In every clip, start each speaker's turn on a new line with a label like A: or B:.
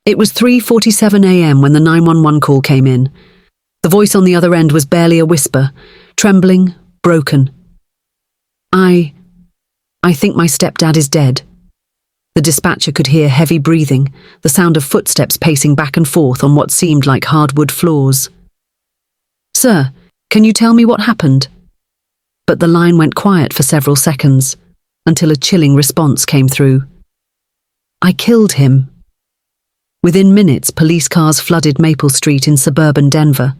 A: It was 3:47 a.m. when the 911 call came in. The voice on the other end was barely a whisper, trembling, broken. I think my stepdad is dead. The dispatcher could hear heavy breathing, the sound of footsteps pacing back and forth on what seemed like hardwood floors. Sir, can you tell me what happened? But the line went quiet for several seconds, until a chilling response came through. I killed him. Within minutes, police cars flooded Maple Street in suburban Denver.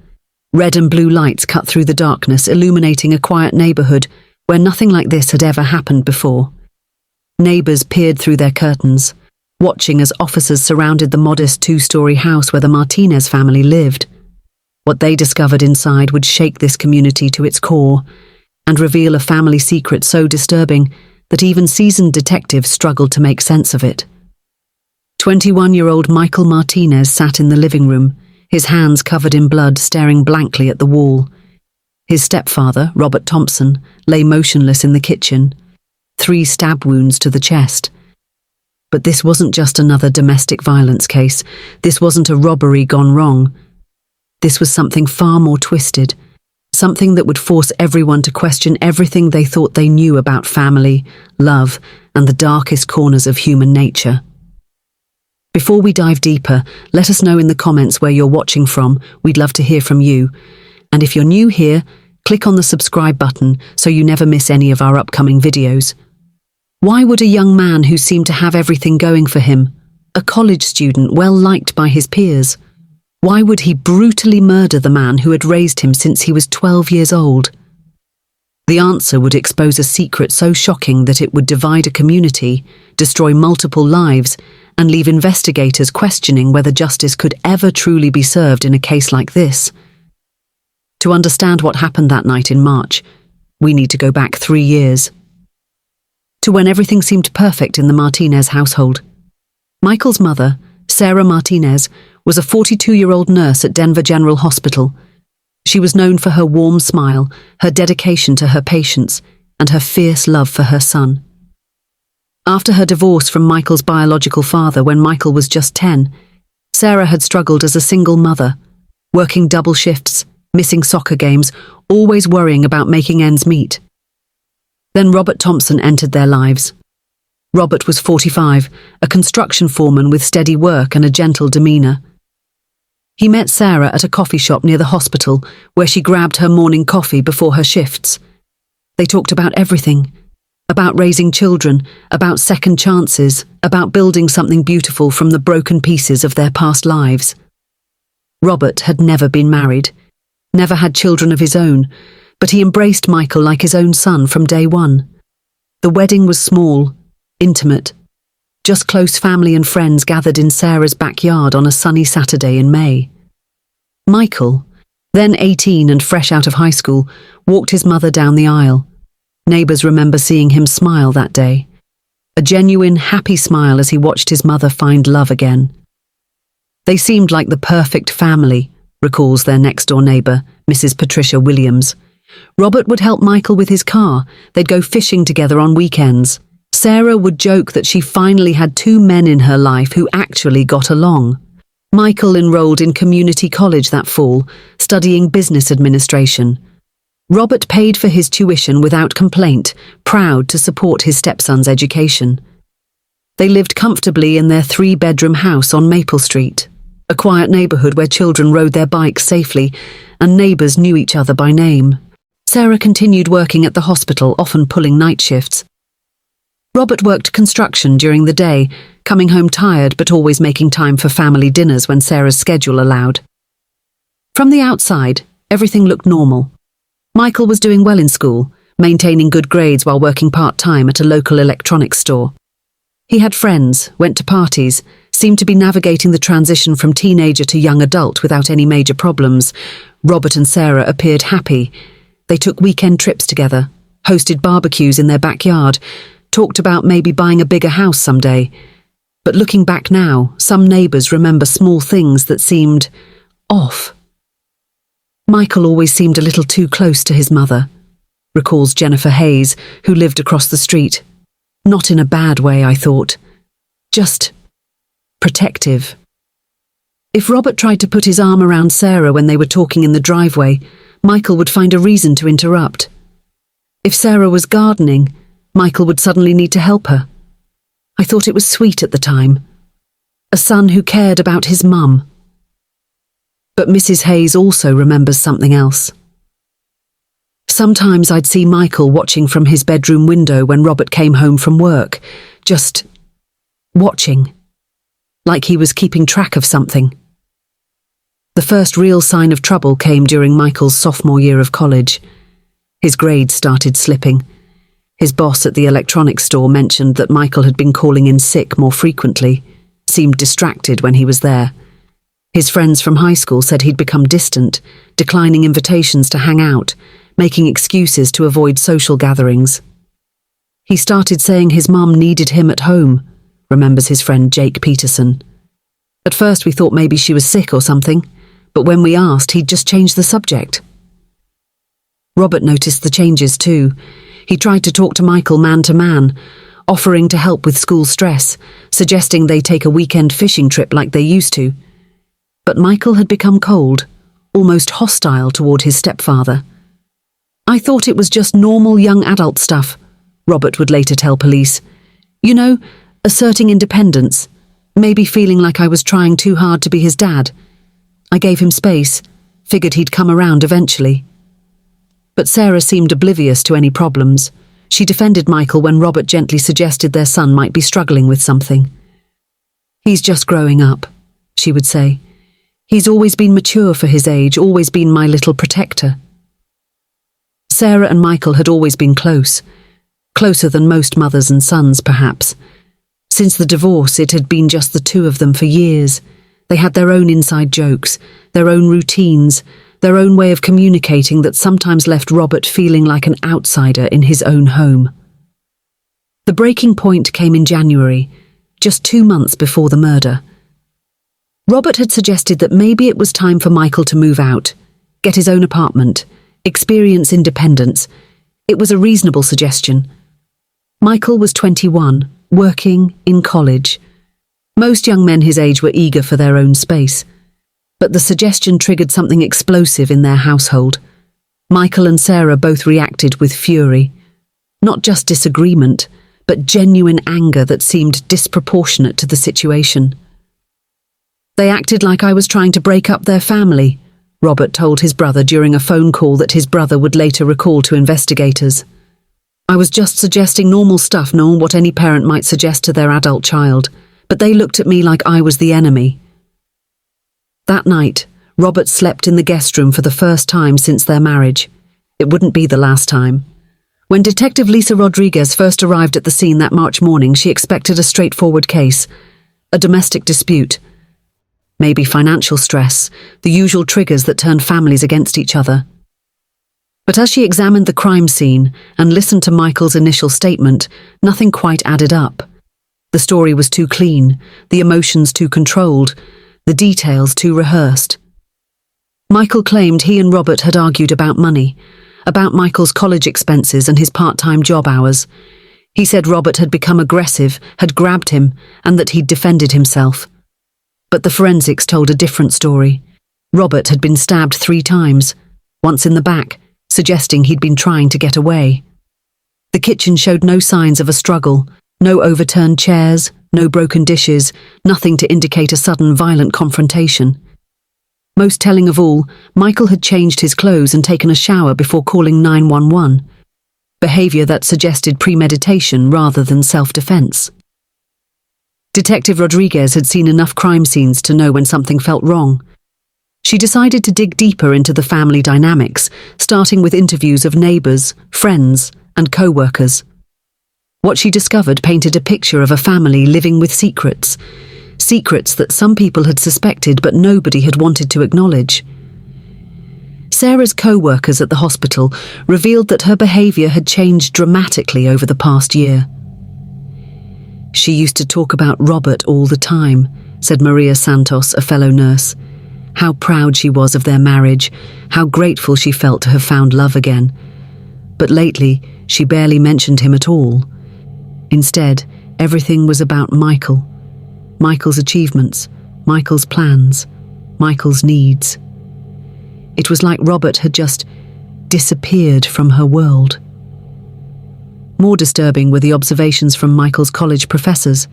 A: Red and blue lights cut through the darkness, illuminating a quiet neighborhood where nothing like this had ever happened before. Neighbors peered through their curtains, watching as officers surrounded the modest two-story house where the Martinez family lived. What they discovered inside would shake this community to its core and reveal a family secret so disturbing that even seasoned detectives struggled to make sense of it. 21-year-old Michael Martinez sat in the living room, his hands covered in blood, staring blankly at the wall. His stepfather, Robert Thompson, lay motionless in the kitchen, 3 stab wounds to the chest. But this wasn't just another domestic violence case. This wasn't a robbery gone wrong. This was something far more twisted, something that would force everyone to question everything they thought they knew about family, love, and the darkest corners of human nature. Before we dive deeper, let us know in the comments where you're watching from. We'd love to hear from you. And if you're new here, click on the subscribe button so you never miss any of our upcoming videos. Why would a young man who seemed to have everything going for him, a college student well liked by his peers, why would he brutally murder the man who had raised him since he was 12 years old? The answer would expose a secret so shocking that it would divide a community, destroy multiple lives, and leave investigators questioning whether justice could ever truly be served in a case like this. To understand what happened that night in March, we need to go back 3 years. To when everything seemed perfect in the Martinez household. Michael's mother, Sarah Martinez, was a 42-year-old nurse at Denver General Hospital. She was known for her warm smile, her dedication to her patients, and her fierce love for her son. After her divorce from Michael's biological father when Michael was just 10, Sarah had struggled as a single mother, working double shifts, missing soccer games, always worrying about making ends meet. Then Robert Thompson entered their lives. Robert was 45, a construction foreman with steady work and a gentle demeanor. He met Sarah at a coffee shop near the hospital, where she grabbed her morning coffee before her shifts. They talked about everything. About raising children, about second chances, about building something beautiful from the broken pieces of their past lives. Robert had never been married, never had children of his own, but he embraced Michael like his own son from day one. The wedding was small, intimate, just close family and friends gathered in Sarah's backyard on a sunny Saturday in May. Michael, then 18 and fresh out of high school, walked his mother down the aisle. Neighbors remember seeing him smile that day. A genuine, happy smile as he watched his mother find love again. They seemed like the perfect family, recalls their next-door neighbor, Mrs. Patricia Williams. Robert would help Michael with his car. They'd go fishing together on weekends. Sarah would joke that she finally had 2 men in her life who actually got along. Michael enrolled in community college that fall, studying business administration. Robert paid for his tuition without complaint, proud to support his stepson's education. They lived comfortably in their 3-bedroom house on Maple Street, a quiet neighborhood where children rode their bikes safely and neighbors knew each other by name. Sarah continued working at the hospital, often pulling night shifts. Robert worked construction during the day, coming home tired but always making time for family dinners when Sarah's schedule allowed. From the outside, everything looked normal. Michael was doing well in school, maintaining good grades while working part-time at a local electronics store. He had friends, went to parties, seemed to be navigating the transition from teenager to young adult without any major problems. Robert and Sarah appeared happy. They took weekend trips together, hosted barbecues in their backyard, talked about maybe buying a bigger house someday. But looking back now, some neighbors remember small things that seemed off. Michael always seemed a little too close to his mother, recalls Jennifer Hayes, who lived across the street. Not in a bad way, I thought. Just protective. If Robert tried to put his arm around Sarah when they were talking in the driveway, Michael would find a reason to interrupt. If Sarah was gardening, Michael would suddenly need to help her. I thought it was sweet at the time. A son who cared about his mum. But Mrs. Hayes also remembers something else. Sometimes I'd see Michael watching from his bedroom window when Robert came home from work, just watching, like he was keeping track of something. The first real sign of trouble came during Michael's sophomore year of college. His grades started slipping. His boss at the electronics store mentioned that Michael had been calling in sick more frequently, seemed distracted when he was there. His friends from high school said he'd become distant, declining invitations to hang out, making excuses to avoid social gatherings. He started saying his mum needed him at home, remembers his friend Jake Peterson. At first we thought maybe she was sick or something, but when we asked, he'd just changed the subject. Robert noticed the changes too. He tried to talk to Michael man to man, offering to help with school stress, suggesting they take a weekend fishing trip like they used to. But Michael had become cold, almost hostile toward his stepfather. I thought it was just normal young adult stuff, Robert would later tell police. You know, asserting independence, maybe feeling like I was trying too hard to be his dad. I gave him space, figured he'd come around eventually. But Sarah seemed oblivious to any problems. She defended Michael when Robert gently suggested their son might be struggling with something. He's just growing up, she would say. He's always been mature for his age, always been my little protector. Sarah and Michael had always been close, closer than most mothers and sons, perhaps. Since the divorce, it had been just the two of them for years. They had their own inside jokes, their own routines, their own way of communicating that sometimes left Robert feeling like an outsider in his own home. The breaking point came in January, just 2 months before the murder. Robert had suggested that maybe it was time for Michael to move out, get his own apartment, experience independence. It was a reasonable suggestion. Michael was 21, working, in college. Most young men his age were eager for their own space. But the suggestion triggered something explosive in their household. Michael and Sarah both reacted with fury. Not just disagreement, but genuine anger that seemed disproportionate to the situation. They acted like I was trying to break up their family, Robert told his brother during a phone call that his brother would later recall to investigators. I was just suggesting normal stuff, knowing what any parent might suggest to their adult child, but they looked at me like I was the enemy. That night, Robert slept in the guest room for the first time since their marriage. It wouldn't be the last time. When Detective Lisa Rodriguez first arrived at the scene that March morning, she expected a straightforward case, a domestic dispute. Maybe financial stress, the usual triggers that turn families against each other. But as she examined the crime scene and listened to Michael's initial statement, nothing quite added up. The story was too clean, the emotions too controlled, the details too rehearsed. Michael claimed he and Robert had argued about money, about Michael's college expenses and his part-time job hours. He said Robert had become aggressive, had grabbed him, and that he'd defended himself. But the forensics told a different story. Robert had been stabbed 3 times, once in the back, suggesting he'd been trying to get away. The kitchen showed no signs of a struggle, no overturned chairs, no broken dishes, nothing to indicate a sudden violent confrontation. Most telling of all, Michael had changed his clothes and taken a shower before calling 911, behavior that suggested premeditation rather than self-defense. Detective Rodriguez had seen enough crime scenes to know when something felt wrong. She decided to dig deeper into the family dynamics, starting with interviews of neighbors, friends, and co-workers. What she discovered painted a picture of a family living with secrets, secrets that some people had suspected but nobody had wanted to acknowledge. Sarah's co-workers at the hospital revealed that her behavior had changed dramatically over the past year. She used to talk about Robert all the time, said Maria Santos, a fellow nurse. How proud she was of their marriage, how grateful she felt to have found love again. But lately, she barely mentioned him at all. Instead, everything was about Michael. Michael's achievements, Michael's plans, Michael's needs. It was like Robert had just disappeared from her world. More disturbing were the observations from Michael's college professors.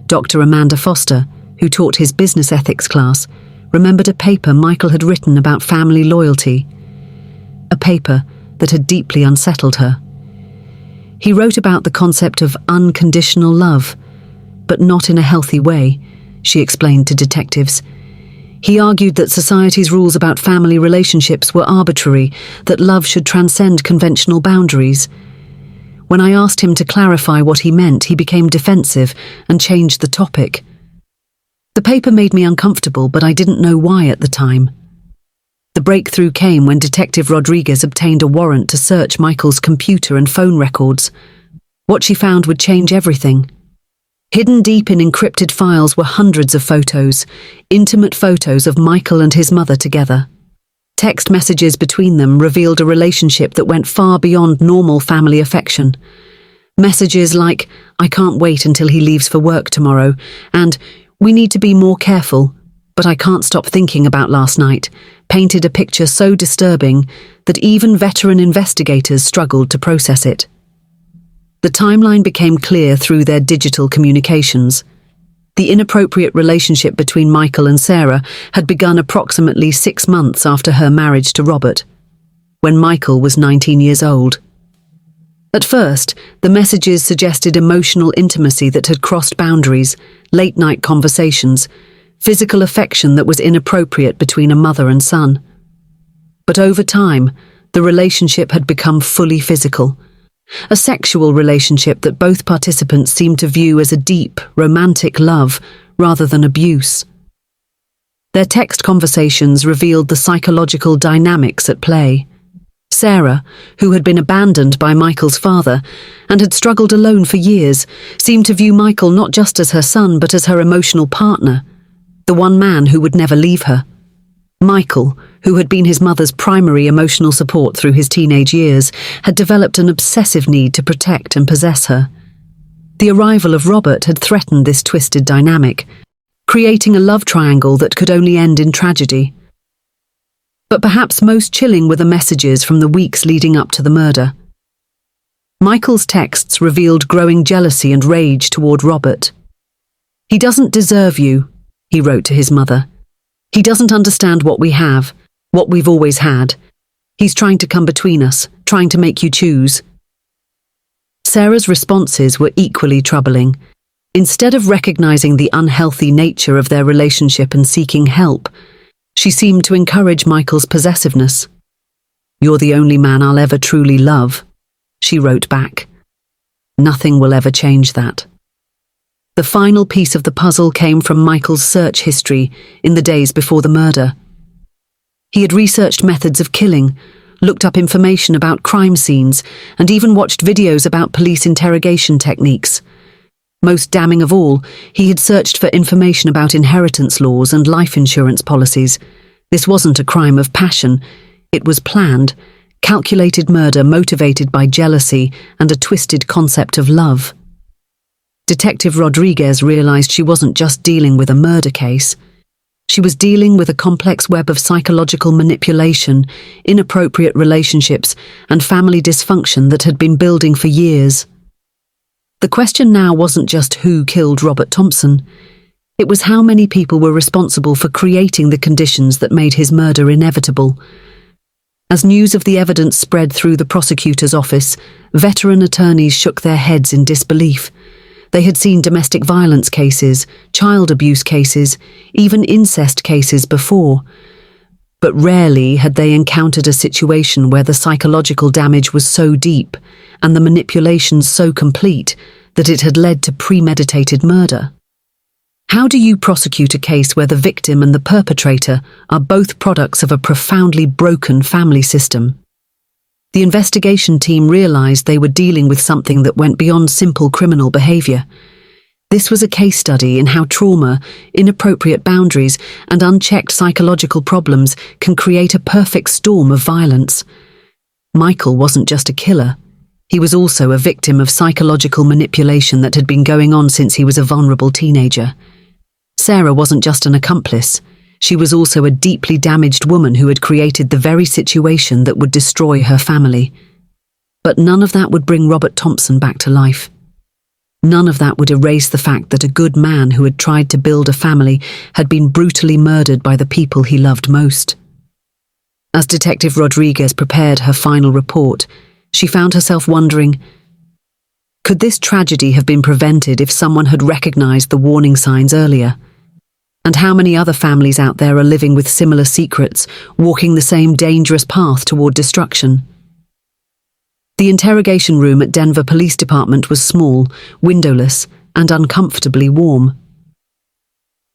A: Dr. Amanda Foster, who taught his business ethics class, remembered a paper Michael had written about family loyalty, a paper that had deeply unsettled her. He wrote about the concept of unconditional love, but not in a healthy way, she explained to detectives. He argued that society's rules about family relationships were arbitrary, that love should transcend conventional boundaries. When I asked him to clarify what he meant, he became defensive and changed the topic. The paper made me uncomfortable, but I didn't know why at the time. The breakthrough came when Detective Rodriguez obtained a warrant to search Michael's computer and phone records. What she found would change everything. Hidden deep in encrypted files were hundreds of photos, intimate photos of Michael and his mother together. Text messages between them revealed a relationship that went far beyond normal family affection. Messages like, "I can't wait until he leaves for work tomorrow," and "We need to be more careful, but I can't stop thinking about last night," painted a picture so disturbing that even veteran investigators struggled to process it. The timeline became clear through their digital communications. The inappropriate relationship between Michael and Sarah had begun approximately 6 months after her marriage to Robert, when Michael was 19 years old. At first, the messages suggested emotional intimacy that had crossed boundaries, late-night conversations, physical affection that was inappropriate between a mother and son. But over time, the relationship had become fully physical, a sexual relationship that both participants seemed to view as a deep, romantic love rather than abuse. Their text conversations revealed the psychological dynamics at play. Sarah, who had been abandoned by Michael's father and had struggled alone for years, seemed to view Michael not just as her son but as her emotional partner, the one man who would never leave her. Michael, who had been his mother's primary emotional support through his teenage years, had developed an obsessive need to protect and possess her. The arrival of Robert had threatened this twisted dynamic, creating a love triangle that could only end in tragedy. But perhaps most chilling were the messages from the weeks leading up to the murder. Michael's texts revealed growing jealousy and rage toward Robert. "He doesn't deserve you," he wrote to his mother. "He doesn't understand what we have, what we've always had. He's trying to come between us, trying to make you choose." Sarah's responses were equally troubling. Instead of recognizing the unhealthy nature of their relationship and seeking help, she seemed to encourage Michael's possessiveness. "You're the only man I'll ever truly love," she wrote back. Nothing will ever change that. The final piece of the puzzle came from Michael's search history in the days before the murder. He had researched methods of killing, looked up information about crime scenes, and even watched videos about police interrogation techniques. Most damning of all, he had searched for information about inheritance laws and life insurance policies. This wasn't a crime of passion. It was planned, calculated murder motivated by jealousy and a twisted concept of love. Detective Rodriguez realized she wasn't just dealing with a murder case. She was dealing with a complex web of psychological manipulation, inappropriate relationships, and family dysfunction that had been building for years. The question now wasn't just who killed Robert Thompson. It was how many people were responsible for creating the conditions that made his murder inevitable. As news of the evidence spread through the prosecutor's office, veteran attorneys shook their heads in disbelief. They had seen domestic violence cases, child abuse cases, even incest cases before. But rarely had they encountered a situation where the psychological damage was so deep and the manipulations so complete that it had led to premeditated murder. How do you prosecute a case where the victim and the perpetrator are both products of a profoundly broken family system? The investigation team realized they were dealing with something that went beyond simple criminal behavior. This was a case study in how trauma, inappropriate boundaries, and unchecked psychological problems can create a perfect storm of violence. Michael wasn't just a killer. He was also a victim of psychological manipulation that had been going on since he was a vulnerable teenager. Sarah wasn't just an accomplice. She was also a deeply damaged woman who had created the very situation that would destroy her family. But none of that would bring Robert Thompson back to life. None of that would erase the fact that a good man who had tried to build a family had been brutally murdered by the people he loved most. As Detective Rodriguez prepared her final report, she found herself wondering, could this tragedy have been prevented if someone had recognized the warning signs earlier? And how many other families out there are living with similar secrets, walking the same dangerous path toward destruction? The interrogation room at Denver Police Department was small, windowless, and uncomfortably warm.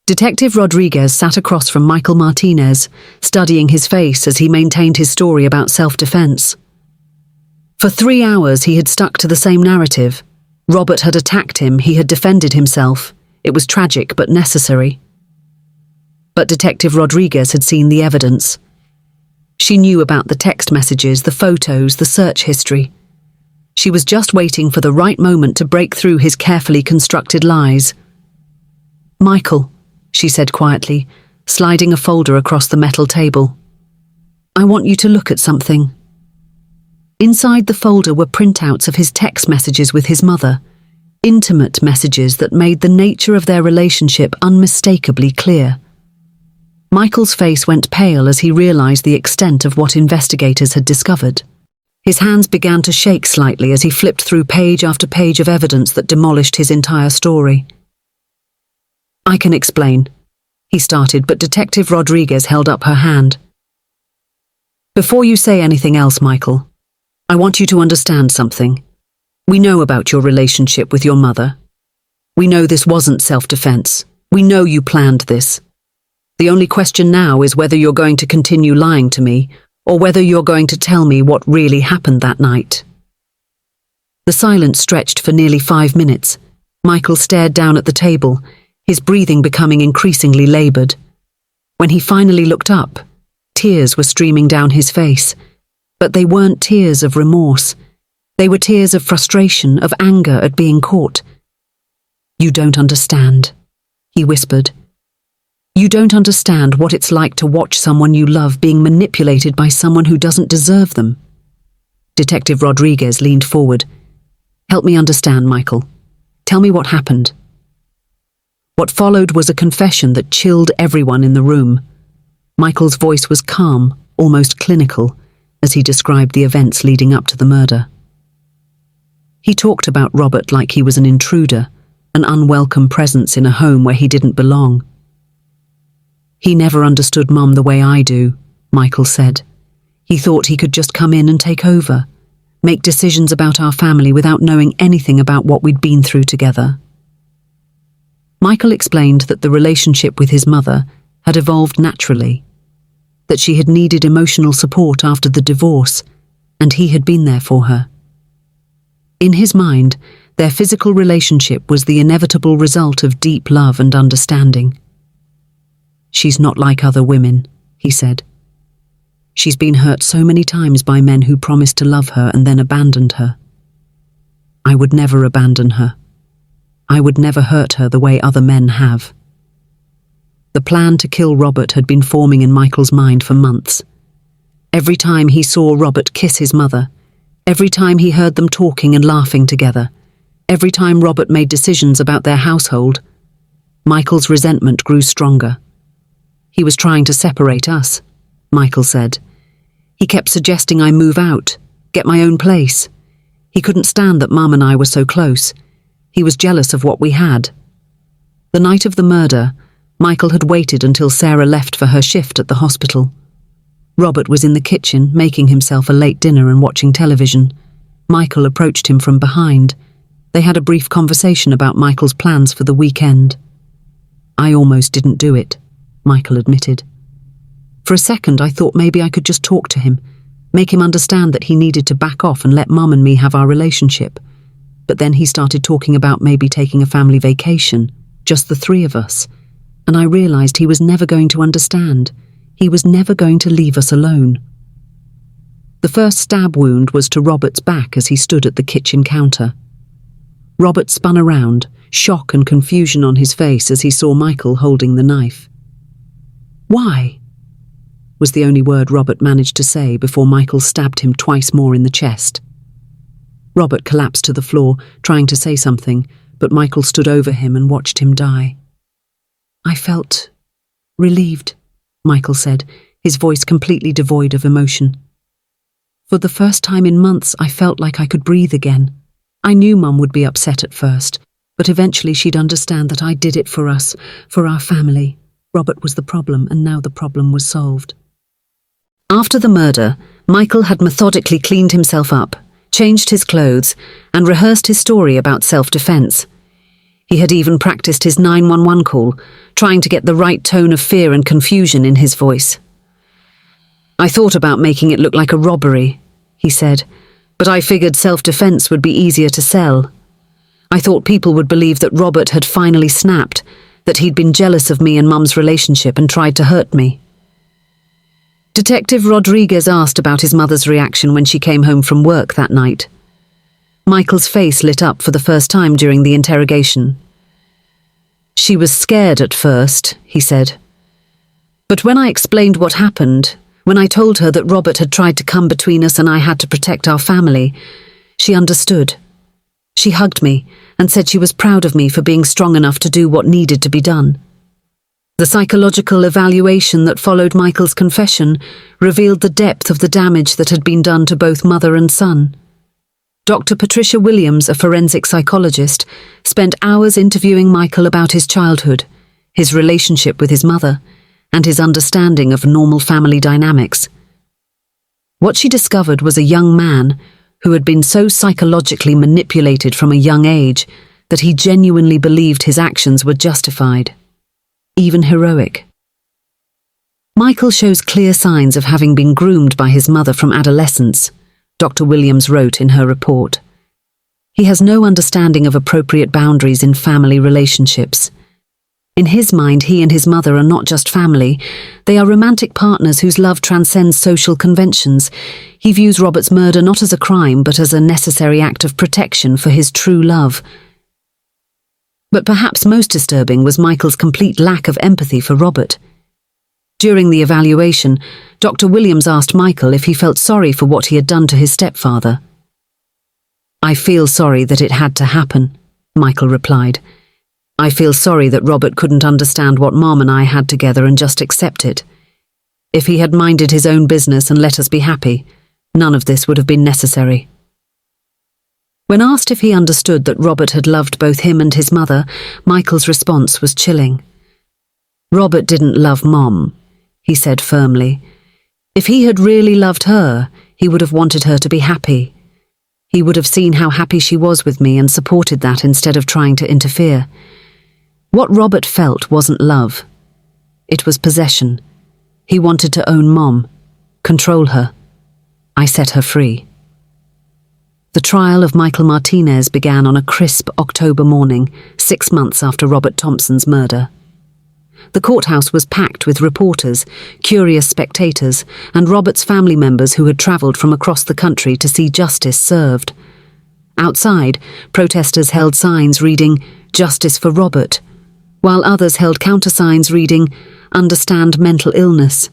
A: Detective Rodriguez sat across from Michael Martinez, studying his face as he maintained his story about self-defense. For 3 hours he had stuck to the same narrative. Robert had attacked him, he had defended himself. It was tragic but necessary. But Detective Rodriguez had seen the evidence. She knew about the text messages, the photos, the search history. She was just waiting for the right moment to break through his carefully constructed lies. "Michael," she said quietly, sliding a folder across the metal table. "I want you to look at something." Inside the folder were printouts of his text messages with his mother, intimate messages that made the nature of their relationship unmistakably clear. Michael's face went pale as he realized the extent of what investigators had discovered. His hands began to shake slightly as he flipped through page after page of evidence that demolished his entire story. "I can explain," he started, but Detective Rodriguez held up her hand. "Before you say anything else, Michael, I want you to understand something. We know about your relationship with your mother. We know this wasn't self-defense. We know you planned this. The only question now is whether you're going to continue lying to me, or whether you're going to tell me what really happened that night." The silence stretched for nearly 5 minutes. Michael stared down at the table, his breathing becoming increasingly labored. When he finally looked up, tears were streaming down his face. But they weren't tears of remorse. They were tears of frustration, of anger at being caught. "You don't understand," he whispered. "You don't understand what it's like to watch someone you love being manipulated by someone who doesn't deserve them." Detective Rodriguez leaned forward. "Help me understand, Michael. Tell me what happened." What followed was a confession that chilled everyone in the room. Michael's voice was calm, almost clinical, as he described the events leading up to the murder. He talked about Robert like he was an intruder, an unwelcome presence in a home where he didn't belong. "He never understood Mum the way I do," Michael said. "He thought he could just come in and take over, make decisions about our family without knowing anything about what we'd been through together." Michael explained that the relationship with his mother had evolved naturally, that she had needed emotional support after the divorce, and he had been there for her. In his mind, their physical relationship was the inevitable result of deep love and understanding. "She's not like other women," he said. "She's been hurt so many times by men who promised to love her and then abandoned her. I would never abandon her. I would never hurt her the way other men have." The plan to kill Robert had been forming in Michael's mind for months. Every time he saw Robert kiss his mother, every time he heard them talking and laughing together, every time Robert made decisions about their household, Michael's resentment grew stronger. "He was trying to separate us," Michael said. "He kept suggesting I move out, get my own place. He couldn't stand that Mum and I were so close. He was jealous of what we had." The night of the murder, Michael had waited until Sarah left for her shift at the hospital. Robert was in the kitchen, making himself a late dinner and watching television. Michael approached him from behind. They had a brief conversation about Michael's plans for the weekend. "I almost didn't do it," Michael admitted. "For a second I thought maybe I could just talk to him, make him understand that he needed to back off and let Mum and me have our relationship. But then he started talking about maybe taking a family vacation, just the 3 of us. And I realized he was never going to understand. He was never going to leave us alone." The first stab wound was to Robert's back as he stood at the kitchen counter. Robert spun around, shock and confusion on his face as he saw Michael holding the knife. Why? Was the only word Robert managed to say before Michael stabbed him twice more in the chest. Robert collapsed to the floor, trying to say something, but Michael stood over him and watched him die. I felt relieved, Michael said, his voice completely devoid of emotion. For the first time in months, I felt like I could breathe again. I knew Mum would be upset at first, but eventually she'd understand that I did it for us, for our family. Robert was the problem, and now the problem was solved. After the murder, Michael had methodically cleaned himself up, changed his clothes, and rehearsed his story about self-defense. He had even practiced his 911 call, trying to get the right tone of fear and confusion in his voice. I thought about making it look like a robbery, he said, but I figured self-defense would be easier to sell. I thought people would believe that Robert had finally snapped, that he'd been jealous of me and Mum's relationship and tried to hurt me. Detective Rodriguez asked about his mother's reaction when she came home from work that night. Michael's face lit up for the first time during the interrogation. She was scared at first, he said. But when I explained what happened, when I told her that Robert had tried to come between us and I had to protect our family, she understood. She hugged me and said she was proud of me for being strong enough to do what needed to be done. The psychological evaluation that followed Michael's confession revealed the depth of the damage that had been done to both mother and son. Dr. Patricia Williams, a forensic psychologist, spent hours interviewing Michael about his childhood, his relationship with his mother, and his understanding of normal family dynamics. What she discovered was a young man who had been so psychologically manipulated from a young age that he genuinely believed his actions were justified, even heroic. Michael shows clear signs of having been groomed by his mother from adolescence, Dr. Williams wrote in her report. He has no understanding of appropriate boundaries in family relationships. In his mind, he and his mother are not just family, they are romantic partners whose love transcends social conventions. He views Robert's murder not as a crime, but as a necessary act of protection for his true love. But perhaps most disturbing was Michael's complete lack of empathy for Robert. During the evaluation, Dr. Williams asked Michael if he felt sorry for what he had done to his stepfather. "I feel sorry that it had to happen," Michael replied. "I feel sorry that Robert couldn't understand what Mom and I had together and just accept it. If he had minded his own business and let us be happy, none of this would have been necessary." When asked if he understood that Robert had loved both him and his mother, Michael's response was chilling. "Robert didn't love Mom," he said firmly. "If he had really loved her, he would have wanted her to be happy. He would have seen how happy she was with me and supported that instead of trying to interfere. What Robert felt wasn't love. It was possession. He wanted to own Mom, control her. I set her free." The trial of Michael Martinez began on a crisp October morning, 6 months after Robert Thompson's murder. The courthouse was packed with reporters, curious spectators, and Robert's family members who had travelled from across the country to see justice served. Outside, protesters held signs reading, "Justice for Robert," while others held countersigns reading, "Understand mental illness."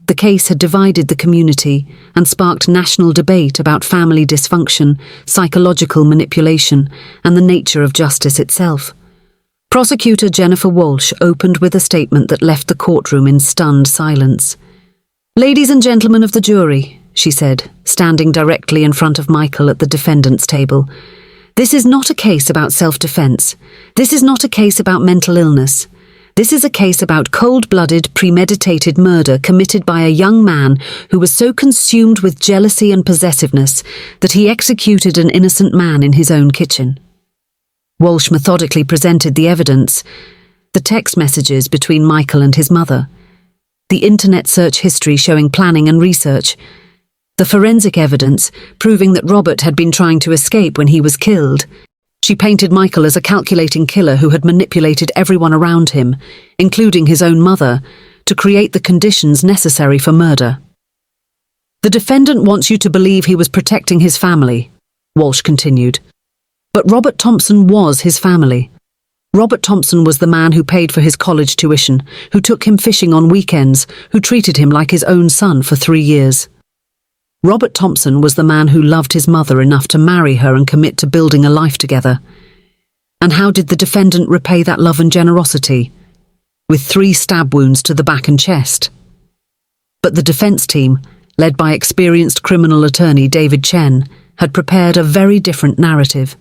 A: The case had divided the community and sparked national debate about family dysfunction, psychological manipulation, and the nature of justice itself. Prosecutor Jennifer Walsh opened with a statement that left the courtroom in stunned silence. "Ladies and gentlemen of the jury," she said, standing directly in front of Michael at the defendant's table, "this is not a case about self-defense. This is not a case about mental illness. This is a case about cold-blooded, premeditated murder committed by a young man who was so consumed with jealousy and possessiveness that he executed an innocent man in his own kitchen." Walsh methodically presented the evidence, the text messages between Michael and his mother, the internet search history showing planning and research, the forensic evidence proving that Robert had been trying to escape when he was killed. She painted Michael as a calculating killer who had manipulated everyone around him, including his own mother, to create the conditions necessary for murder. "The defendant wants you to believe he was protecting his family," Walsh continued. "But Robert Thompson was his family. Robert Thompson was the man who paid for his college tuition, who took him fishing on weekends, who treated him like his own son for 3 years. Robert Thompson was the man who loved his mother enough to marry her and commit to building a life together. And how did the defendant repay that love and generosity? With 3 stab wounds to the back and chest. But the defense team, led by experienced criminal attorney David Chen, had prepared a very different narrative.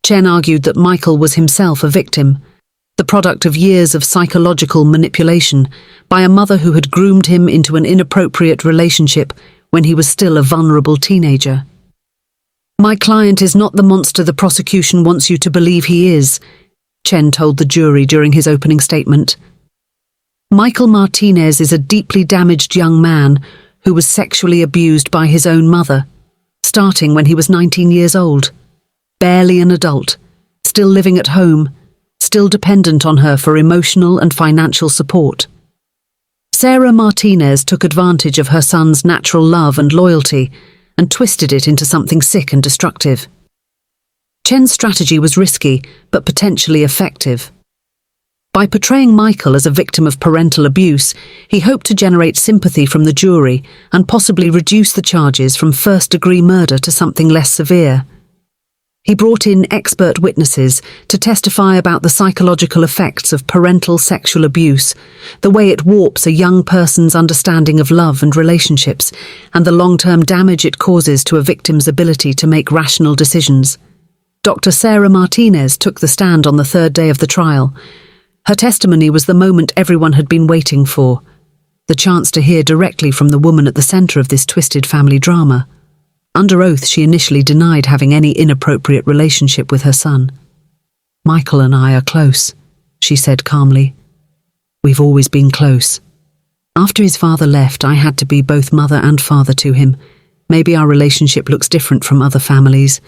A: Chen argued that Michael was himself a victim, the product of years of psychological manipulation by a mother who had groomed him into an inappropriate relationship when he was still a vulnerable teenager. "My client is not the monster the prosecution wants you to believe he is," Chen told the jury during his opening statement. "Michael Martinez is a deeply damaged young man who was sexually abused by his own mother, starting when he was 19 years old, barely an adult, still living at home, still dependent on her for emotional and financial support. Sarah Martinez took advantage of her son's natural love and loyalty and twisted it into something sick and destructive. Chen's strategy was risky, but potentially effective. By portraying Michael as a victim of parental abuse, he hoped to generate sympathy from the jury and possibly reduce the charges from first-degree murder to something less severe. He brought in expert witnesses to testify about the psychological effects of parental sexual abuse, the way it warps a young person's understanding of love and relationships, and the long-term damage it causes to a victim's ability to make rational decisions. Dr. Sarah Martinez took the stand on the 3rd day of the trial. Her testimony was the moment everyone had been waiting for, the chance to hear directly from the woman at the center of this twisted family drama. Under oath, she initially denied having any inappropriate relationship with her son. "Michael and I are close," she said calmly. "We've always been close. After his father left, I had to be both mother and father to him. Maybe our relationship looks different from other families,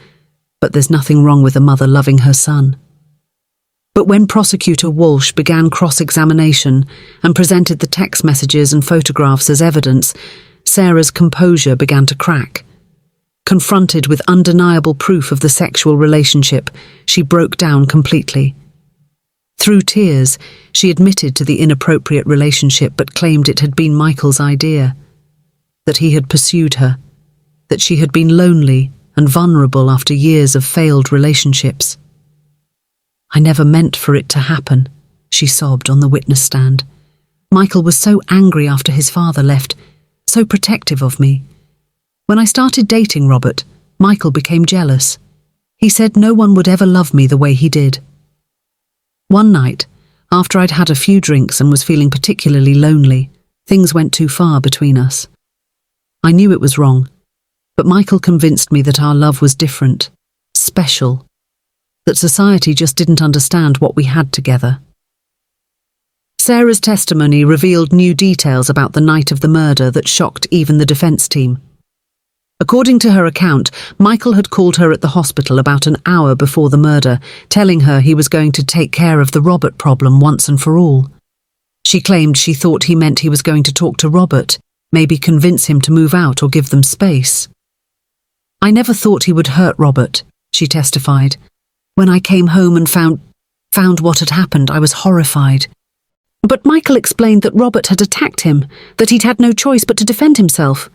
A: but there's nothing wrong with a mother loving her son." But when Prosecutor Walsh began cross-examination and presented the text messages and photographs as evidence, Sarah's composure began to crack. Confronted with undeniable proof of the sexual relationship, she broke down completely. Through tears, she admitted to the inappropriate relationship but claimed it had been Michael's idea, that he had pursued her, that she had been lonely and vulnerable after years of failed relationships. "I never meant for it to happen," she sobbed on the witness stand. "Michael was so angry after his father left, so protective of me. When I started dating Robert, Michael became jealous. He said no one would ever love me the way he did. One night, after I'd had a few drinks and was feeling particularly lonely, things went too far between us. I knew it was wrong, but Michael convinced me that our love was different, special, that society just didn't understand what we had together." Sarah's testimony revealed new details about the night of the murder that shocked even the defense team. According to her account, Michael had called her at the hospital about an hour before the murder, telling her he was going to take care of the Robert problem once and for all. She claimed she thought he meant he was going to talk to Robert, maybe convince him to move out or give them space. "I never thought he would hurt Robert," she testified. "When I came home and found what had happened, I was horrified. But Michael explained that Robert had attacked him, that he'd had no choice but to defend himself.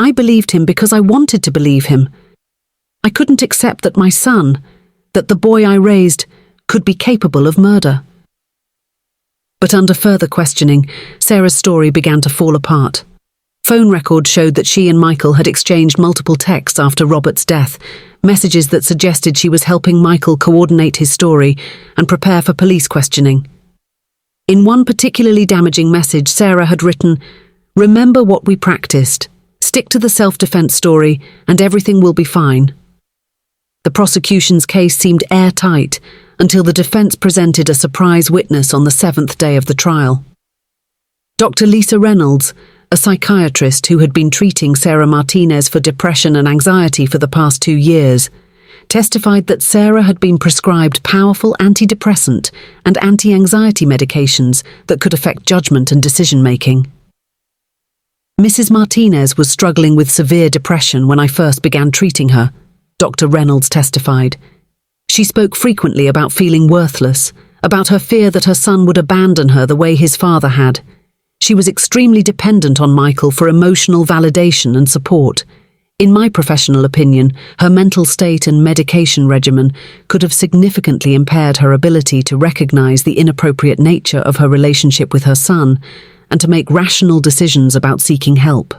A: I believed him because I wanted to believe him. I couldn't accept that my son, that the boy I raised, could be capable of murder." But under further questioning, Sarah's story began to fall apart. Phone records showed that she and Michael had exchanged multiple texts after Robert's death, messages that suggested she was helping Michael coordinate his story and prepare for police questioning. In one particularly damaging message, Sarah had written, "Remember what we practiced. Stick to the self-defense story, and everything will be fine." The prosecution's case seemed airtight until the defense presented a surprise witness on the 7th day of the trial. Dr. Lisa Reynolds, a psychiatrist who had been treating Sarah Martinez for depression and anxiety for the past 2 years, testified that Sarah had been prescribed powerful antidepressant and anti-anxiety medications that could affect judgment and decision-making. "Mrs. Martinez was struggling with severe depression when I first began treating her," Dr. Reynolds testified. She spoke frequently about feeling worthless, about her fear that her son would abandon her the way his father had. She was extremely dependent on Michael for emotional validation and support. In my professional opinion, her mental state and medication regimen could have significantly impaired her ability to recognize the inappropriate nature of her relationship with her son and to make rational decisions about seeking help.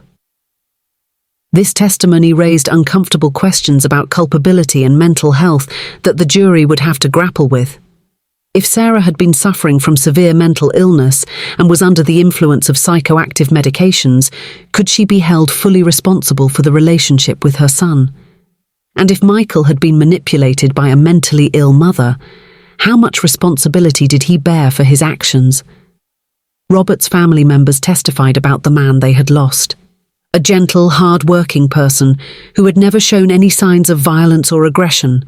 A: This testimony raised uncomfortable questions about culpability and mental health that the jury would have to grapple with. If Sarah had been suffering from severe mental illness and was under the influence of psychoactive medications, could she be held fully responsible for the relationship with her son? And if Michael had been manipulated by a mentally ill mother, how much responsibility did he bear for his actions? Robert's family members testified about the man they had lost. A gentle, hard-working person who had never shown any signs of violence or aggression.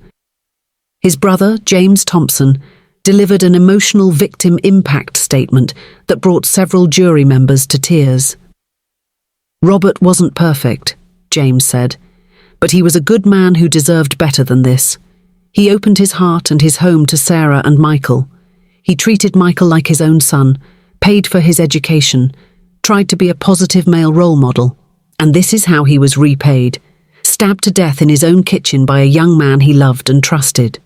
A: His brother, James Thompson, delivered an emotional victim impact statement that brought several jury members to tears. "Robert wasn't perfect," James said, "but he was a good man who deserved better than this. He opened his heart and his home to Sarah and Michael. He treated Michael like his own son, paid for his education, tried to be a positive male role model. And this is how he was repaid, stabbed to death in his own kitchen by a young man he loved and trusted."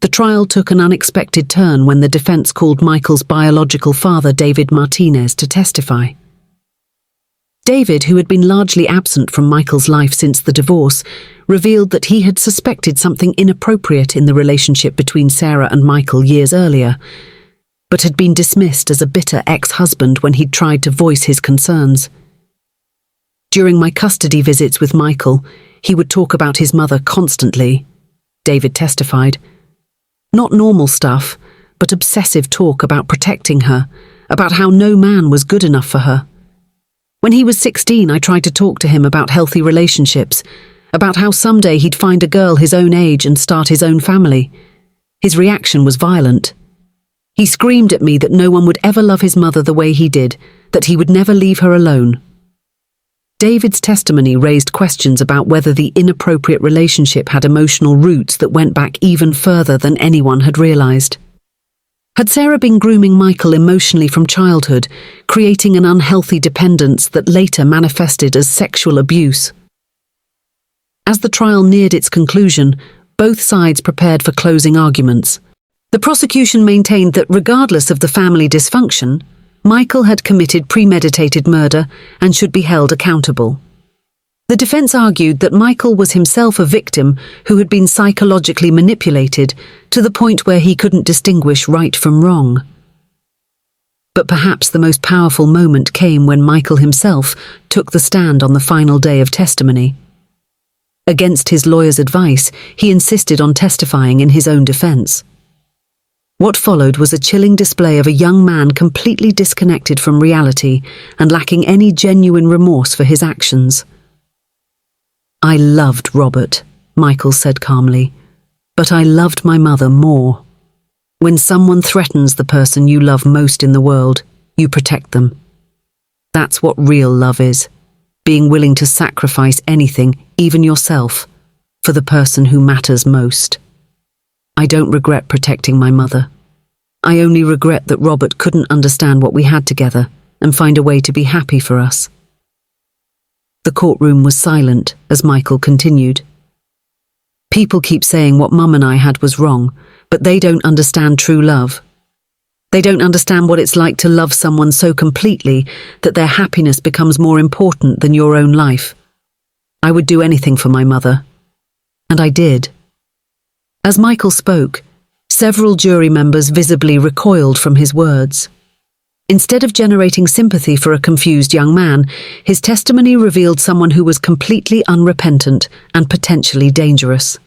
A: The trial took an unexpected turn when the defense called Michael's biological father, David Martinez, to testify. David, who had been largely absent from Michael's life since the divorce, revealed that he had suspected something inappropriate in the relationship between Sarah and Michael years earlier, but had been dismissed as a bitter ex-husband when he'd tried to voice his concerns. "During my custody visits with Michael, he would talk about his mother constantly," David testified. "Not normal stuff, but obsessive talk about protecting her, about how no man was good enough for her. When he was 16, I tried to talk to him about healthy relationships, about how someday he'd find a girl his own age and start his own family. His reaction was violent. He screamed at me that no one would ever love his mother the way he did, that he would never leave her alone." David's testimony raised questions about whether the inappropriate relationship had emotional roots that went back even further than anyone had realized. Had Sarah been grooming Michael emotionally from childhood, creating an unhealthy dependence that later manifested as sexual abuse? As the trial neared its conclusion, both sides prepared for closing arguments. The prosecution maintained that regardless of the family dysfunction, Michael had committed premeditated murder and should be held accountable. The defense argued that Michael was himself a victim who had been psychologically manipulated to the point where he couldn't distinguish right from wrong. But perhaps the most powerful moment came when Michael himself took the stand on the final day of testimony. Against his lawyer's advice, he insisted on testifying in his own defense. What followed was a chilling display of a young man completely disconnected from reality and lacking any genuine remorse for his actions. "I loved Robert," Michael said calmly, "but I loved my mother more. When someone threatens the person you love most in the world, you protect them. That's what real love is, being willing to sacrifice anything, even yourself, for the person who matters most. I don't regret protecting my mother. I only regret that Robert couldn't understand what we had together and find a way to be happy for us." The courtroom was silent as Michael continued. "People keep saying what Mum and I had was wrong, but they don't understand true love. They don't understand what it's like to love someone so completely that their happiness becomes more important than your own life. I would do anything for my mother. And I did." As Michael spoke, several jury members visibly recoiled from his words. Instead of generating sympathy for a confused young man, his testimony revealed someone who was completely unrepentant and potentially dangerous.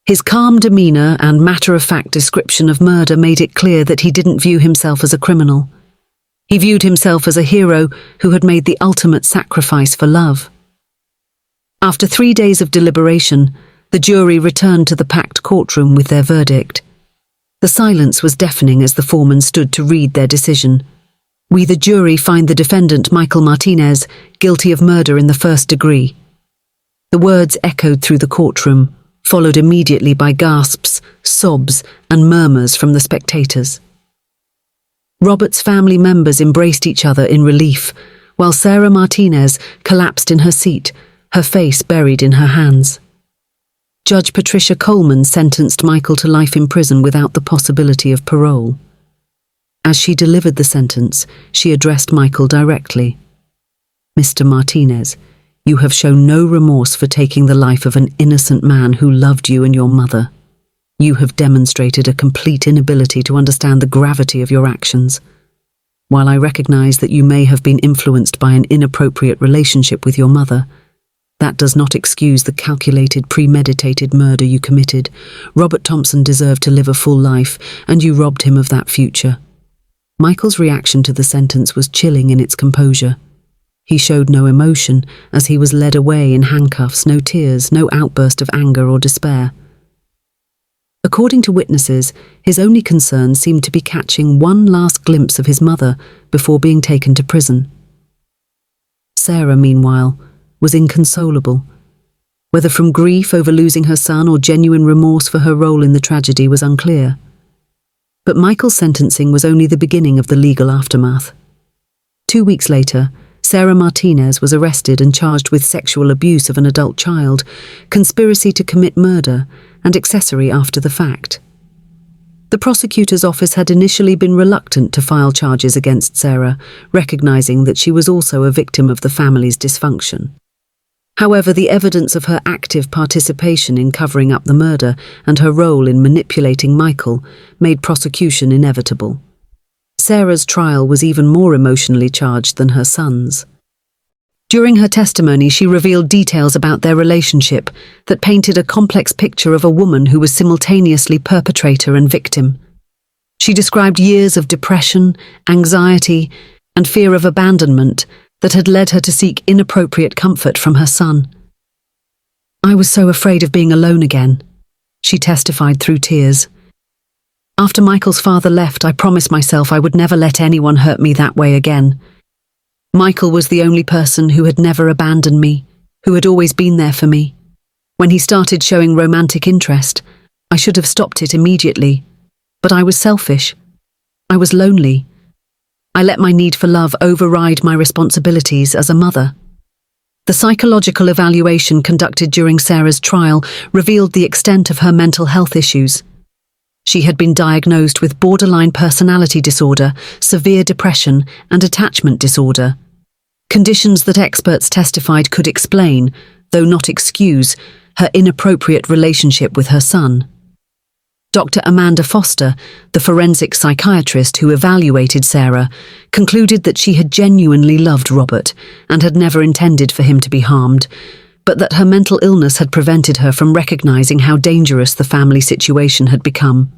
A: His calm demeanor and matter-of-fact description of murder made it clear that he didn't view himself as a criminal. He viewed himself as a hero who had made the ultimate sacrifice for love. After 3 days of deliberation, the jury returned to the packed courtroom with their verdict. The silence was deafening as the foreman stood to read their decision. "We, the jury, find the defendant, Michael Martinez, guilty of murder in the first degree." The words echoed through the courtroom, followed immediately by gasps, sobs, and murmurs from the spectators. Robert's family members embraced each other in relief, while Sarah Martinez collapsed in her seat, her face buried in her hands. Judge Patricia Coleman sentenced Michael to life in prison without the possibility of parole. As she delivered the sentence, she addressed Michael directly. "Mr. Martinez, you have shown no remorse for taking the life of an innocent man who loved you and your mother. You have demonstrated a complete inability to understand the gravity of your actions. While I recognize that you may have been influenced by an inappropriate relationship with your mother, that does not excuse the calculated, premeditated murder you committed. Robert Thompson deserved to live a full life, and you robbed him of that future." Michael's reaction to the sentence was chilling in its composure. He showed no emotion as he was led away in handcuffs, no tears, no outburst of anger or despair. According to witnesses, his only concern seemed to be catching one last glimpse of his mother before being taken to prison. Sarah, meanwhile, was inconsolable. Whether from grief over losing her son or genuine remorse for her role in the tragedy was unclear. But Michael's sentencing was only the beginning of the legal aftermath. 2 weeks later, Sarah Martinez was arrested and charged with sexual abuse of an adult child, conspiracy to commit murder, and accessory after the fact. The prosecutor's office had initially been reluctant to file charges against Sarah, recognizing that she was also a victim of the family's dysfunction. However, the evidence of her active participation in covering up the murder and her role in manipulating Michael made prosecution inevitable. Sarah's trial was even more emotionally charged than her son's. During her testimony, she revealed details about their relationship that painted a complex picture of a woman who was simultaneously perpetrator and victim. She described years of depression, anxiety, and fear of abandonment that had led her to seek inappropriate comfort from her son. "I was so afraid of being alone again," she testified through tears. "After Michael's father left, I promised myself I would never let anyone hurt me that way again. Michael was the only person who had never abandoned me, who had always been there for me. When he started showing romantic interest, I should have stopped it immediately. But I was selfish. I was lonely. I let my need for love override my responsibilities as a mother." The psychological evaluation conducted during Sarah's trial revealed the extent of her mental health issues. She had been diagnosed with borderline personality disorder, severe depression, and attachment disorder. Conditions that experts testified could explain, though not excuse, her inappropriate relationship with her son. Dr. Amanda Foster, the forensic psychiatrist who evaluated Sarah, concluded that she had genuinely loved Robert and had never intended for him to be harmed, but that her mental illness had prevented her from recognizing how dangerous the family situation had become.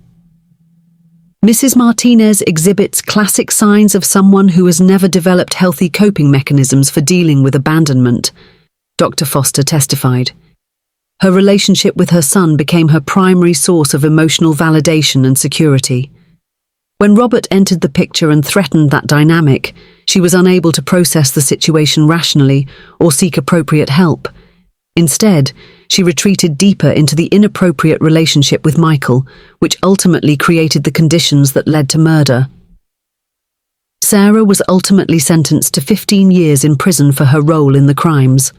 A: Mrs. Martinez exhibits classic signs of someone who has never developed healthy coping mechanisms for dealing with abandonment, Dr. Foster testified. Her relationship with her son became her primary source of emotional validation and security. When Robert entered the picture and threatened that dynamic, she was unable to process the situation rationally or seek appropriate help. Instead, she retreated deeper into the inappropriate relationship with Michael, which ultimately created the conditions that led to murder. Sarah was ultimately sentenced to 15 years in prison for her role in the crimes.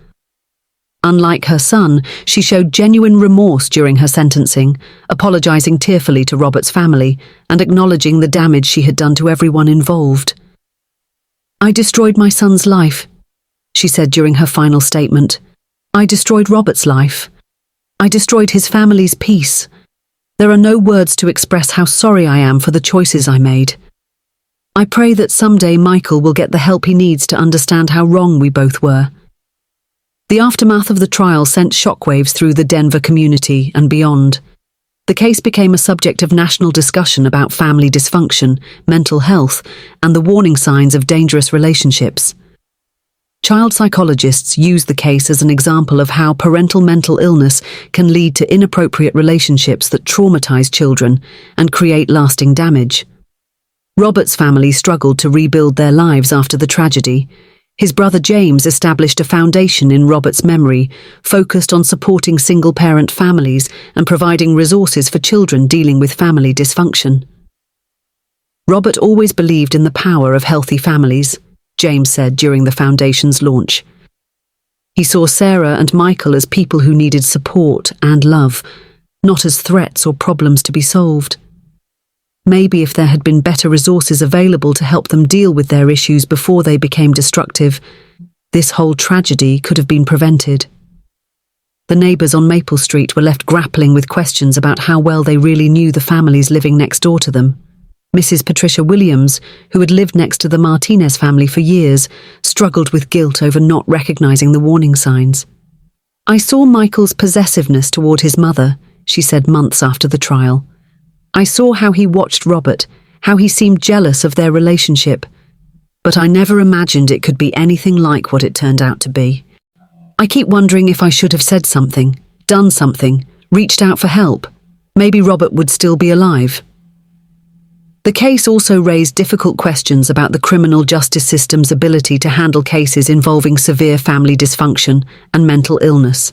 A: Unlike her son, she showed genuine remorse during her sentencing, apologizing tearfully to Robert's family and acknowledging the damage she had done to everyone involved. "I destroyed my son's life," she said during her final statement. "I destroyed Robert's life. I destroyed his family's peace. There are no words to express how sorry I am for the choices I made. I pray that someday Michael will get the help he needs to understand how wrong we both were." The aftermath of the trial sent shockwaves through the Denver community and beyond. The case became a subject of national discussion about family dysfunction, mental health, and the warning signs of dangerous relationships. Child psychologists use the case as an example of how parental mental illness can lead to inappropriate relationships that traumatize children and create lasting damage. Robert's family struggled to rebuild their lives after the tragedy. His brother James established a foundation in Robert's memory, focused on supporting single-parent families and providing resources for children dealing with family dysfunction. Robert always believed in the power of healthy families, James said during the foundation's launch. He saw Sarah and Michael as people who needed support and love, not as threats or problems to be solved. Maybe if there had been better resources available to help them deal with their issues before they became destructive, this whole tragedy could have been prevented. The neighbours on Maple Street were left grappling with questions about how well they really knew the families living next door to them. Mrs. Patricia Williams, who had lived next to the Martinez family for years, struggled with guilt over not recognising the warning signs. "I saw Michael's possessiveness toward his mother," she said months after the trial. "I saw how he watched Robert, how he seemed jealous of their relationship, but I never imagined it could be anything like what it turned out to be. I keep wondering if I should have said something, done something, reached out for help. Maybe Robert would still be alive." The case also raised difficult questions about the criminal justice system's ability to handle cases involving severe family dysfunction and mental illness.